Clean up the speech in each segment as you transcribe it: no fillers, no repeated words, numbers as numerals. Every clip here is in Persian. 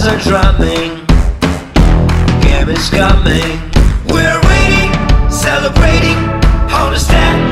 Drums are drumming, game is coming. We're waiting, celebrating, understanding.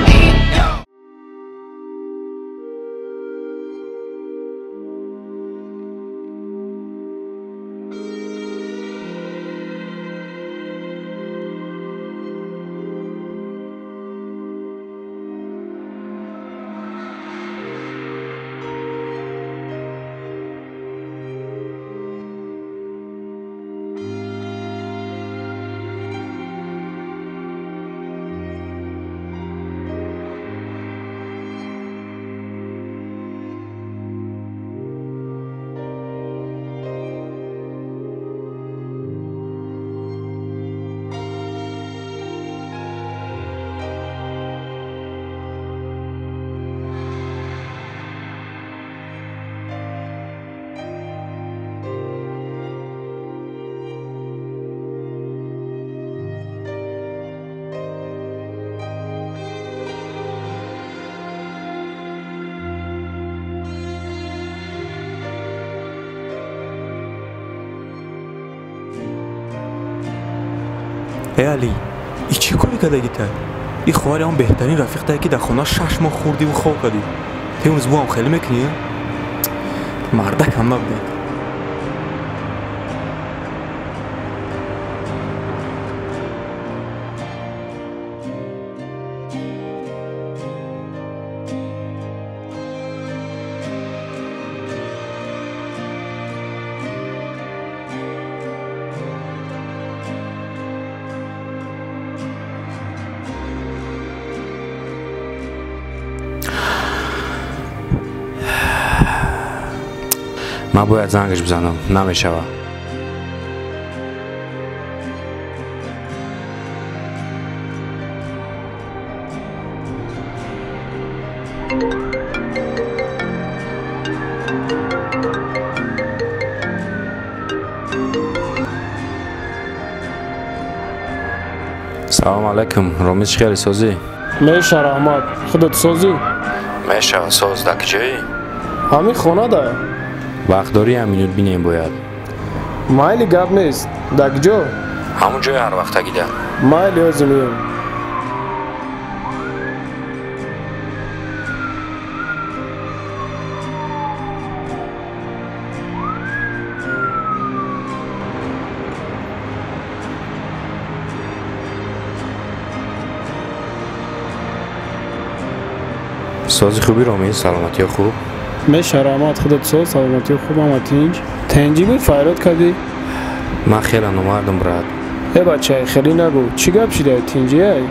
ای علی، ای چی کاری کرده گیته؟ ای خواهر هم بهترین رفیق ده که در خونه 6 ماه خوردی و خواب کردی. تی اون زبو هم خیلی میکنی؟ مردک هم نبودی. من باید زنگش بزنم، نمیشوه. سلام علیکم، رامیز خیلی سازی؟ میشه رحمت، خودت سازی؟ میشه ساز در کجایی؟ همین خونه ده. وقت داری همینو بینیم باید. مایلی گپ نیست، در کجا؟ همون جای هر وقت گیده. مایلی از میم. سازی خوبی رامیز، سلامتی خوب؟ میشه رحمت، خودت ساز، سلامتی خوب هم تنجی بود فایرات کردی؟ من خیلی نماردم برات. ای بچه خیلی نگو، چی گپ شده تنجی ای؟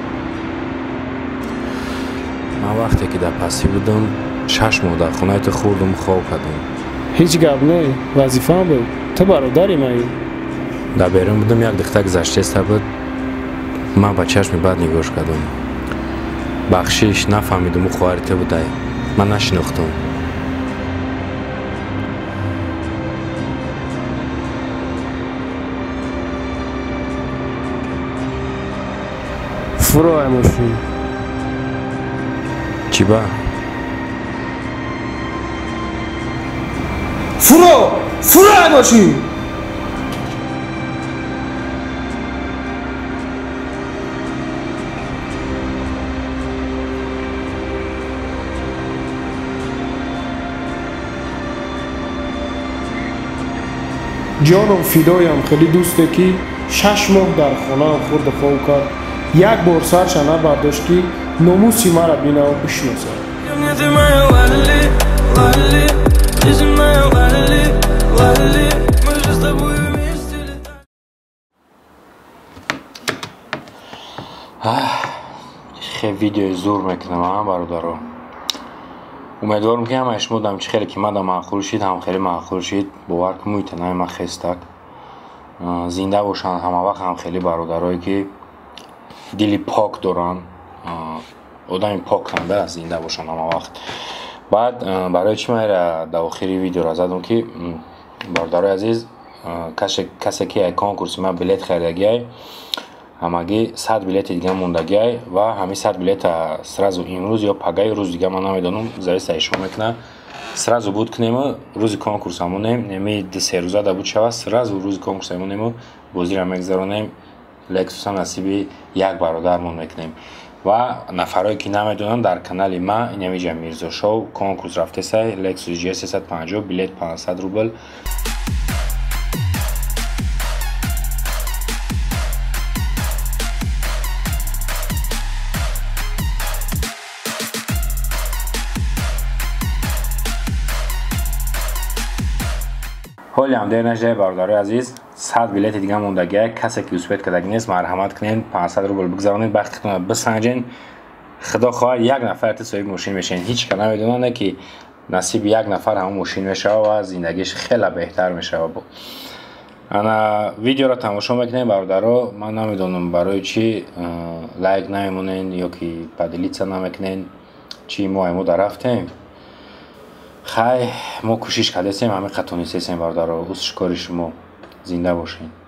من وقتی که در پسی بودم 6 ماه در خونه تو خوردم خواب کردم. هیچ گپ نه، وظیفه هم بود. تو برادری من. در بیرون بودم یک دختر گذشته است بود. من با چشم بعد نگاش کردم. بخشش نفهمیدم او خواهرته بوده. من نشناختم. فرو ماشین. چی با؟ فرو ماشین. جانم فدایم، خیلی دوسته که 6 ماه در خونه خورد خواب کرد. یک بار سرش نبرداشتی ناموسی مرا بینه و بشناسه. خیلی ویدیو زور میکنم هم برادرو. امیدوارم که هم اشمودم چه خیلی که من معقول شید هم خیلی معقول شید. باور که میتونم من خستک زنده باشن همه وقت هم خیلی برادرایی که دلی پاک دارن، آدم پاک هم به زنده باشن همه وقت. بعد برای چی من در آخری ویدیو را زدم که برادرای عزیز کسی که کنکورس من بلیت خریدگی همگی 100 بلیت دیگه موندگی و همین 100 بلیت سرازو امروز یا پگای روز دیگه من نمیدونم زای سایشو میکنه сразу буд кунему рӯзи конкурсамонем неми 2-3 рӯза да буд шава сразу рӯзи конкурсамонему бозира мегзаронем лексуса насиби як бародармон мекунем ва нафарое ки намедонанд дар канали ма инамиҷа мирзошов конкурс рафтесай лексус GS 350 билет 500 рубл. ҳоли ҳам дер нашуда бародарои азиз 100 билети дига мондагия касе ки успеҳ кардаг нест марҳамат кунед 500 рубл бигзаронед бахтитонро бисанҷен худо хоҳад як нафар соҳиби мошин мешавед ҳеч ка намедонанд ки насиби як нафар ҳамон мошин мешава ва зиндагиш хеле беҳтар мешава. ана видеоро тамошо мекунед бародаро ман намедонам барои чӣ лайк намемонед ё ки поделиться намекунед чӣ мо дар рафтем хай мо кӯшиш кардесем ҳамин қатонистесем бародаро уст шикори шумо зинда бошед.